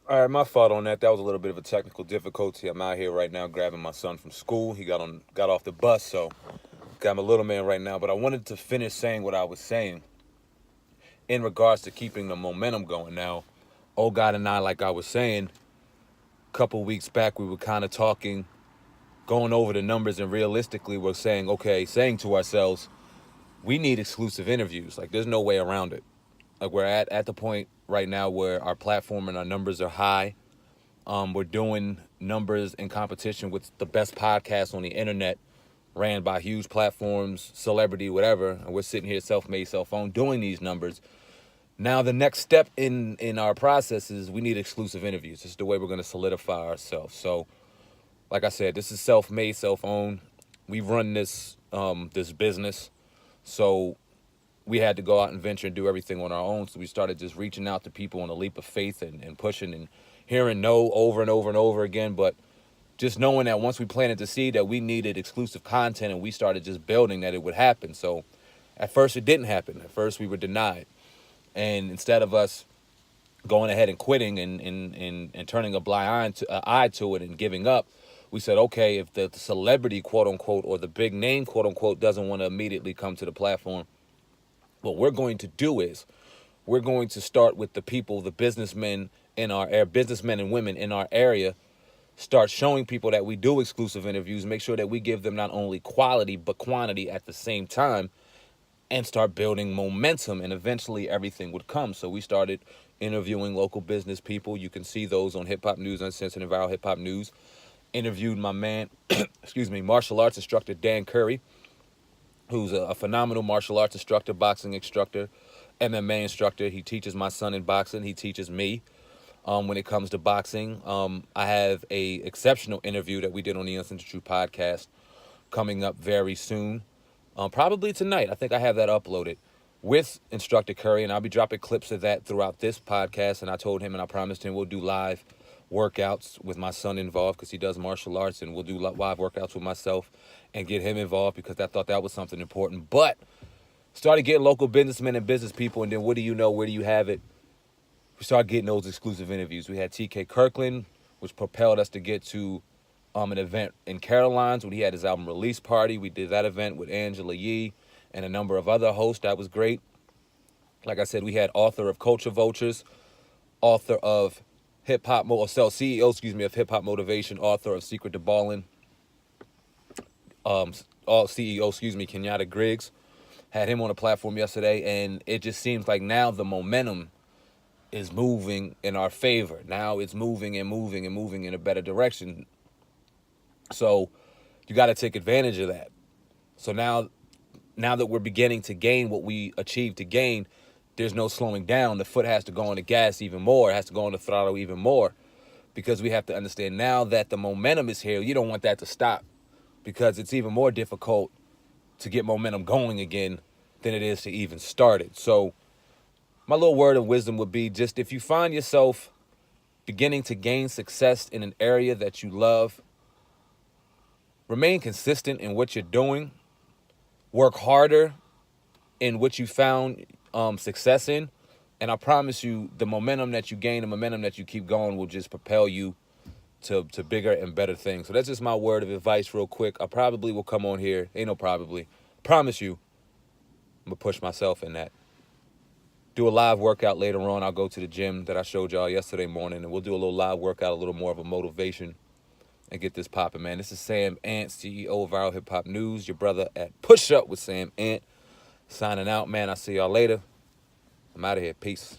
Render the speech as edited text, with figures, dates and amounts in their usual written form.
All right, my fault on that. That was a little bit of a technical difficulty. I'm out here right now grabbing my son from school. He got off the bus, so got my little man right now. But I wanted to finish saying what I was saying in regards to keeping the momentum going. Now, old God and I, like I was saying, a couple weeks back, we were kind of talking, going over the numbers, and realistically, we're saying, okay, saying to ourselves, we need exclusive interviews. Like, there's no way around it. Like, we're at the point right now where our platform and our numbers are high. We're doing numbers in competition with the best podcasts on the internet, ran by huge platforms, celebrity, whatever. And we're sitting here, self-made, self-owned, doing these numbers. Now, the next step in our process is we need exclusive interviews. This is the way we're going to solidify ourselves. So, like I said, this is self-made, self-owned. We run this business, so we had to go out and venture and do everything on our own. So we started just reaching out to people on a leap of faith and pushing and hearing no over and over and over again. But just knowing that once we planted the seed that we needed exclusive content and we started just building that it would happen. So at first it didn't happen. At first we were denied. And instead of us going ahead and quitting and turning a blind eye to it and giving up, we said, okay, if the celebrity, quote unquote, or the big name, quote unquote, doesn't want to immediately come to the platform, what we're going to do is we're going to start with the people, the businessmen in our area, businessmen and women in our area, start showing people that we do exclusive interviews, make sure that we give them not only quality but quantity at the same time, and start building momentum, and eventually everything would come. So we started interviewing local business people. You can see those on Hip Hop News, Uncensored and Viral Hip Hop News. Interviewed my man, excuse me, martial arts instructor Dan Curry, who's a phenomenal martial arts instructor, boxing instructor, MMA instructor. He teaches my son in boxing. He teaches me when it comes to boxing. I have a exceptional interview that we did on the Uncensored Truth podcast coming up very soon. Probably tonight. I think I have that uploaded with Instructor Curry, and I'll be dropping clips of that throughout this podcast. And I told him and I promised him we'll do live workouts with my son involved because he does martial arts, and we'll do live workouts with myself and get him involved because I thought that was something important. But started getting local businessmen and business people, and then what do you know? Where do you have it? We started getting those exclusive interviews. We had TK Kirkland, which propelled us to get to an event in Caroline's when he had his album release party. We did that event with Angela Yee and a number of other hosts. That was great. Like I said, we had author of Culture Vultures, author of Hip Hop, CEO, of Hip Hop Motivation, author of Secret to Ballin', CEO, Kenyatta Griggs. Had him on the platform yesterday, and it just seems like now the momentum is moving in our favor. Now it's moving and moving and moving in a better direction. So you got to take advantage of that. So now that we're beginning to gain what we achieved to gain, there's no slowing down. The foot has to go on the gas even more. It has to go on the throttle even more, because we have to understand now that the momentum is here. You don't want that to stop, because it's even more difficult to get momentum going again than it is to even start it. So my little word of wisdom would be, just if you find yourself beginning to gain success in an area that you love, remain consistent in what you're doing. Work harder in what you found success in. And I promise you, the momentum that you gain, the momentum that you keep going will just propel you to bigger and better things. So that's just my word of advice real quick. I probably will come on here. Ain't no probably. Promise you, I'm going to push myself in that. Do a live workout later on. I'll go to the gym that I showed y'all yesterday morning, and we'll do a little live workout, a little more of a motivation, and get this popping, man. This is Sam Ant, CEO of Viral Hip Hop News, your brother at Push Up with Sam Ant, signing out, man. I'll see y'all later. I'm out of here. Peace.